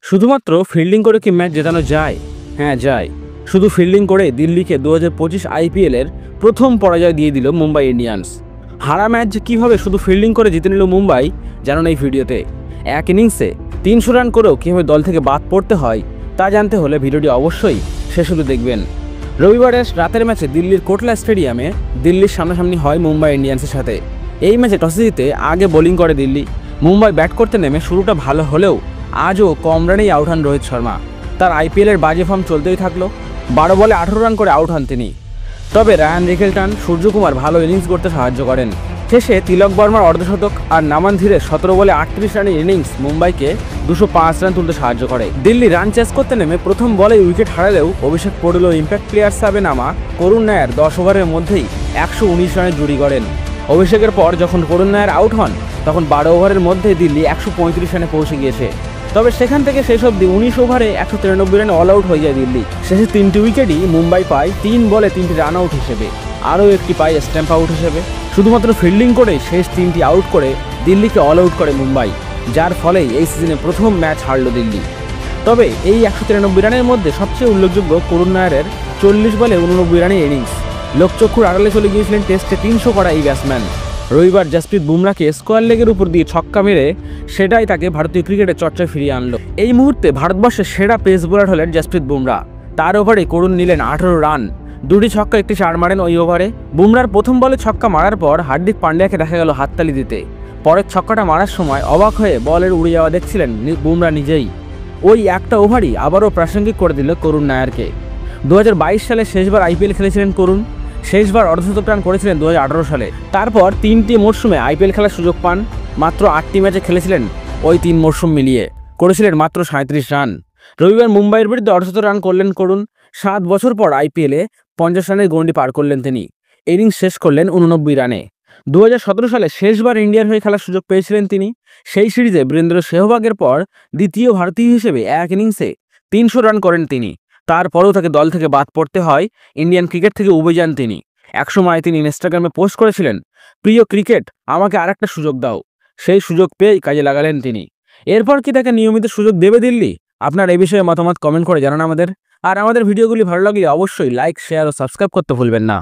শুধুমাত্র ফিল্ডিং করে কি ম্যাচ জেতানো যায়? হ্যাঁ যায়। শুধু ফিল্ডিং করে দিল্লিকে 2025 আইপিএলের প্রথম পরাজয় দিয়ে দিল মুম্বাই ইন্ডিয়ান্স। হারা ম্যাচ যে কীভাবে শুধু ফিল্ডিং করে জিতে নিল মুম্বাই জানুন এই ভিডিওতে। এক ইনিংসে 300 রান করেও কীভাবে দল থেকে বাদ পড়তে হয় তা জানতে হলে ভিডিওটি অবশ্যই শেষ অবধি দেখবেন। রবিবারের রাতের ম্যাচে দিল্লির কোটলা স্টেডিয়ামে দিল্লির সামনাসামনি হয় মুম্বাই ইন্ডিয়ান্সের সাথে। এই ম্যাচে টসে জিতে আগে বোলিং করে দিল্লি। মুম্বাই ব্যাট করতে নেমে শুরুটা ভালো হলেও আজও কম রানেই আউট হন রোহিত শর্মা। তার আইপিএলের বাজে ফর্ম চলতেই থাকলো। 12 বলে 18 রান করে আউট হন তিনি। তবে রায়ান রিকেলটন, সূর্যকুমার ভালো ইনিংস করতে সাহায্য করেন। শেষে তিলক বর্মার অর্ধশতক আর নামান ধীরে 17 বলে 38 রানের ইনিংস মুম্বাইকে 205 রান তুলতে সাহায্য করে। দিল্লি রান চেস করতে নেমে প্রথম বলেই উইকেট হারালেও অভিষেক পড়ল ইম্প্যাক্ট প্লেয়ার হিসাবে নামা করুণ নায়ার 10 ওভারের মধ্যেই 119 রানের জুড়ি করেন। অভিষেকের পর যখন করুণ নায়ার আউট হন তখন 12 ওভারের মধ্যে দিল্লি 135 রানে পৌঁছে গিয়েছে। তবে সেখান থেকে শেষ অবধি 19 ওভারে 193 রানে অল আউট হয়ে যায় দিল্লি। শেষে 3টি উইকেটই মুম্বাই পায় 3 বলে 3টি রান আউট হিসেবে, আরও একটি পায় স্ট্যাম্প আউট হিসেবে। শুধুমাত্র ফিল্ডিং করে শেষ 3টি আউট করে দিল্লিকে অল আউট করে মুম্বাই, যার ফলেই এই সিজনে প্রথম ম্যাচ হারল দিল্লি। তবে এই 193 রানের মধ্যে সবচেয়ে উল্লেখযোগ্য করুণ নায়ারের 40 বলে 89 রানের ইনিংস। লোকচক্ষুর আড়ালে চলে গিয়েছিলেন টেস্টে 300 করা এই ব্যাটসম্যান। রবিবার জাসপ্রীত বুমরাকে স্কোয়ার লেগের উপর দিয়ে ছক্কা মেরে সেটাই তাকে ভারতীয় ক্রিকেটের চর্চায় ফিরিয়ে আনলো। এই মুহূর্তে ভারতবর্ষের সেরা পেস বোলার হলেন জাসপ্রীত বুমরা। তার ওভারে করুণ নিলেন 18 রান, 2টি ছক্কা 1টি চার মারেন ওই ওভারে। বুমরার প্রথম বলে ছক্কা মারার পর হার্দিক পান্ডিয়াকে দেখা গেল হাততালি দিতে। পরের ছক্কাটা মারার সময় অবাক হয়ে বলের উড়ে যাওয়া দেখছিলেন বুমরা নিজেই। ওই একটা ওভারই আবারও প্রাসঙ্গিক করে দিল করুণ নায়ারকে। 2022 সালে শেষবার আইপিএল খেলেছিলেন করুণ। শেষবার অর্ধশতক রান করেছিলেন 2018 সালে। তারপর 3টি মরশুমে আইপিএল খেলার সুযোগ পান। মাত্র 8টি ম্যাচে খেলেছিলেন। ওই 3 মরশুম মিলিয়ে করেছিলেন মাত্র 37 রান। রবিবার মুম্বাইয়ের বিরুদ্ধে অর্ধশত রান করলেন করুণ। 7 বছর পর আইপিএলে 50 রানের গণ্ডি পার করলেন তিনি। ইনিংস শেষ করলেন 89 রানে। 2017 সালে শেষবার ইন্ডিয়ার হয়ে খেলার সুযোগ পেয়েছিলেন তিনি। সেই সিরিজে বীরেন্দ্র সেহবাগের পর দ্বিতীয় ভারতীয় হিসেবে এক ইনিংসে 300 রান করেন তিনি। তারপরেও তাকে দল থেকে বাদ পড়তে হয়। ইন্ডিয়ান ক্রিকেট থেকে উবে যান তিনি। একসময় তিনি ইনস্টাগ্রামে পোস্ট করেছিলেন, প্রিয় ক্রিকেট, আমাকে আরেকটা সুযোগ দাও। সেই সুযোগ পেয়েই কাজে লাগালেন তিনি। এরপর কি তাকে নিয়মিত সুযোগ দেবে দিল্লি? আপনার এই বিষয়ে মতামত কমেন্ট করে জানান আমাদের। আর আমাদের ভিডিওগুলি ভালো লাগলে অবশ্যই লাইক, শেয়ার ও সাবস্ক্রাইব করতে ভুলবেন না।